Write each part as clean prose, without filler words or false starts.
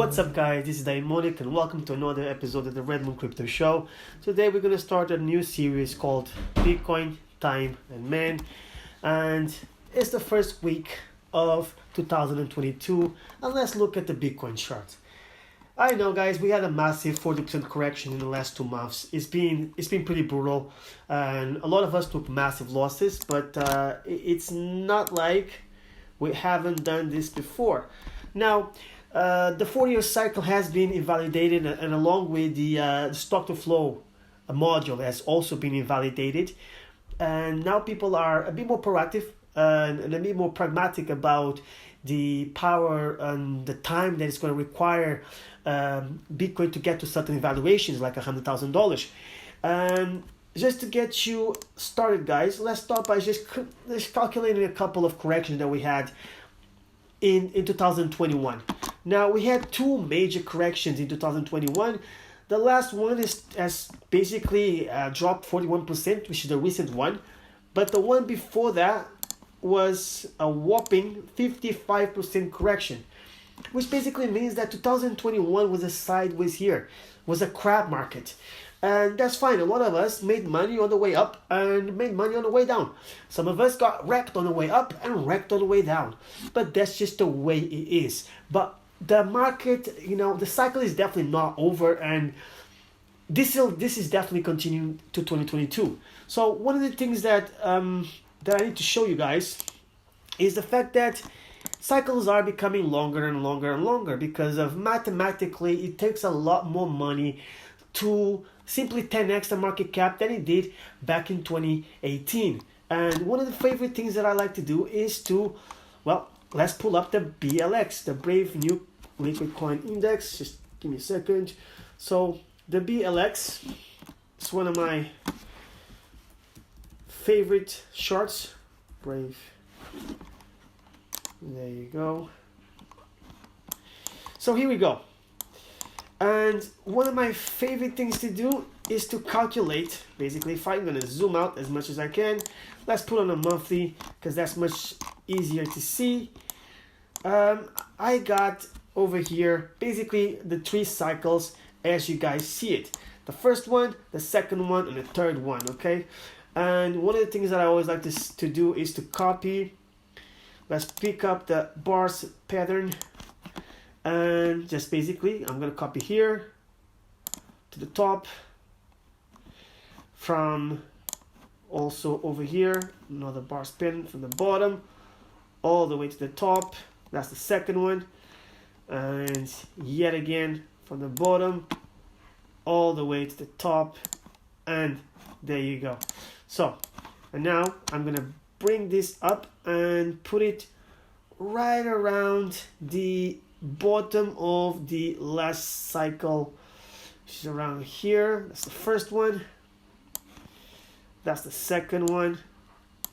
What's up, guys? This is Daimonic, and welcome to another episode of the Red Moon Crypto Show. Today we're going to start a new series called Bitcoin, Time, and Man. And it's the first week of 2022, and let's look at the Bitcoin chart. I know, guys, we had a massive 40% correction in the last 2 months. It's been pretty brutal, and a lot of us took massive losses, but it's not like we haven't done this before. Now, the 4-year cycle has been invalidated, and along with the stock to flow module has also been invalidated. And now people are a bit more proactive and a bit more pragmatic about the power and the time that it's going to require Bitcoin to get to certain valuations like $100,000. Just to get you started, guys, let's start by just calculating a couple of corrections that we had in 2021. Now, we had 2 major corrections in 2021. The last one has basically dropped 41%, which is the recent one. But the one before that was a whopping 55% correction, which basically means that 2021 was a sideways year, was a crab market. And that's fine. A lot of us made money on the way up and made money on the way down. Some of us got wrecked on the way up and wrecked on the way down. But that's just the way it is. But the market, the cycle is definitely not over, and this is definitely continuing to 2022. So one of the things that I need to show you guys is the fact that cycles are becoming longer and longer and longer because of mathematically it takes a lot more money to simply 10x the market cap than it did back in 2018. And one of the favorite things that I like to do is to, let's pull up the BLX, the Brave New Liquid Coin Index. Just give me a second. So the BLX is one of my favorite charts. Brave. There you go. So here we go. And one of my favorite things to do is to calculate, basically, if I'm going to zoom out as much as I can. Let's put on a monthly because that's much easier to see. I got over here basically the 3 cycles as you guys see it. The first one, the second one, and the third one, okay? And one of the things that I always like to do is to copy. Let's pick up the bars pattern. And just basically, I'm going to copy here to the top, from also over here, another bar spin from the bottom all the way to the top. That's the second one. And yet again from the bottom all the way to the top, and there you go. So, and now I'm going to bring this up and put it right around the bottom of the last cycle, which is around here. That's the first one, that's the second one,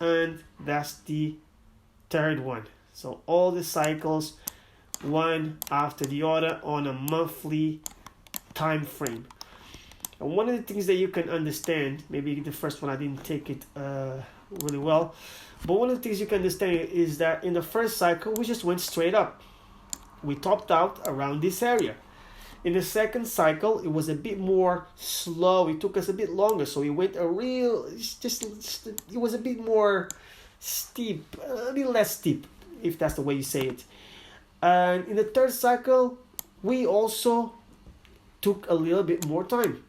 and that's the third one. So all the cycles, one after the other on a monthly time frame. And one of the things that you can understand, maybe the first one I didn't take it really well, but one of the things you can understand is that in the first cycle we just went straight up. We topped out around this area. In the second cycle, it was a bit more slow. It took us a bit longer, so it went it was a bit more steep, a little less steep, if that's the way you say it. And in the third cycle, we also took a little bit more time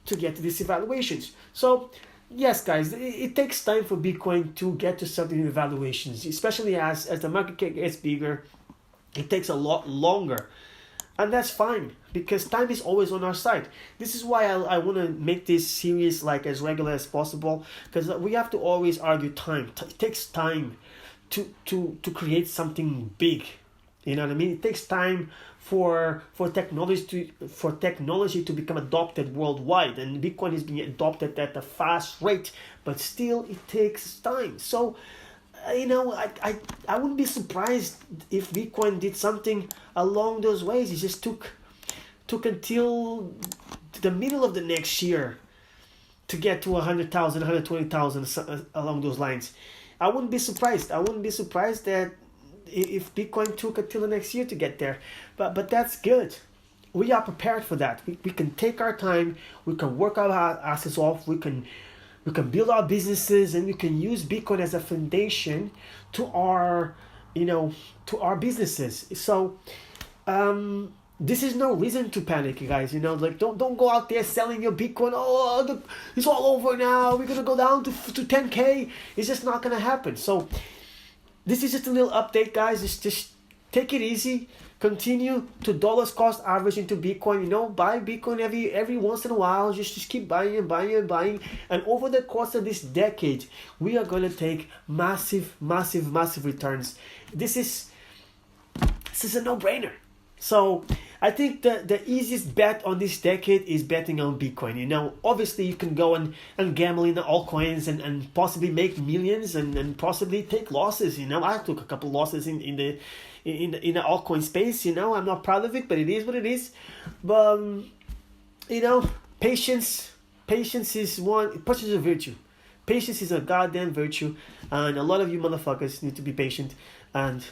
to get to these evaluations. So yes, guys, it takes time for Bitcoin to get to certain evaluations, especially as the market cap gets bigger. It takes a lot longer, and that's fine because time is always on our side. This is why I want to make this series like as regular as possible, because we have to always argue time. It takes time to create something big. You know what I mean? It takes time for technology to become adopted worldwide, and Bitcoin is being adopted at a fast rate, but still it takes time. So I wouldn't be surprised if Bitcoin did something along those ways. It just took until the middle of the next year to get to 100,000, 120,000 along those lines. I wouldn't be surprised. I wouldn't be surprised that if Bitcoin took until the next year to get there. But that's good. We are prepared for that. We can take our time. We can work our asses off. We can build our businesses, and we can use Bitcoin as a foundation to our businesses. So this is no reason to panic, guys. Like don't go out there selling your Bitcoin. It's all over now. We're gonna go down to 10K. It's just not gonna happen. So this is just a little update, guys. Just take it easy. Continue to dollars cost average into Bitcoin. Buy Bitcoin every once in a while. Just keep buying and buying and buying. And over the course of this decade, we are going to take massive returns. This is a no-brainer. So I think the easiest bet on this decade is betting on Bitcoin. Obviously you can go and gamble in the altcoins and possibly make millions and possibly take losses. I took a couple losses in the altcoin space. I'm not proud of it, but it is what it is. But patience is a virtue. Patience is a goddamn virtue, and a lot of you motherfuckers need to be patient and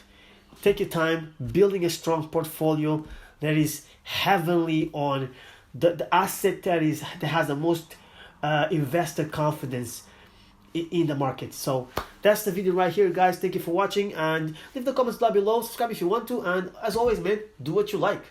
take your time building a strong portfolio that is heavily on the asset that has the most investor confidence in the market. So that's the video right here, guys. Thank you for watching, and leave the comments down below. Subscribe if you want to, and as always, man, do what you like.